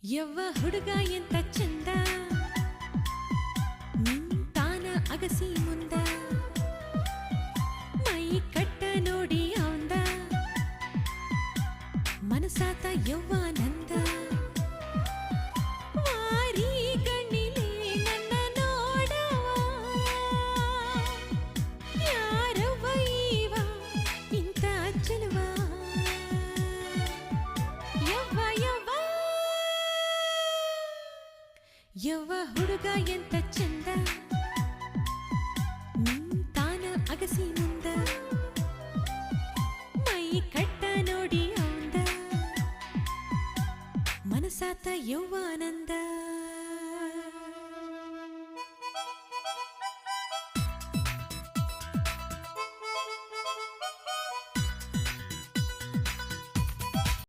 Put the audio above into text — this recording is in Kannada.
ಯವ್ವ ಹುಡುಗ ಎಂತ ಚಂದ ತಾನ ಅಗಸಿ ಮುಂದ ಮೈ ಕಟ್ಟ ನೋಡಿ ಅವಂದ ಮನಸಾತ ಯವ್ವಾನಂದ ವಾರಿ ಕಣ್ಣಿಲೆ ನನ್ನ ನೋಡವ ಯಾರವ್ವ ಇವ ಇಂತ ಚೆಲುವ ಯವ್ವ ಹುಡುಗ ಎಂತ ಚಂದ ತಾನ ಅಗಸಿ ಮುಂದ ಮೈ ಕಟ್ಟ ನೋಡಿ ಅವಂದ ಮನಸಾತ ಯವ್ವಾನಂದ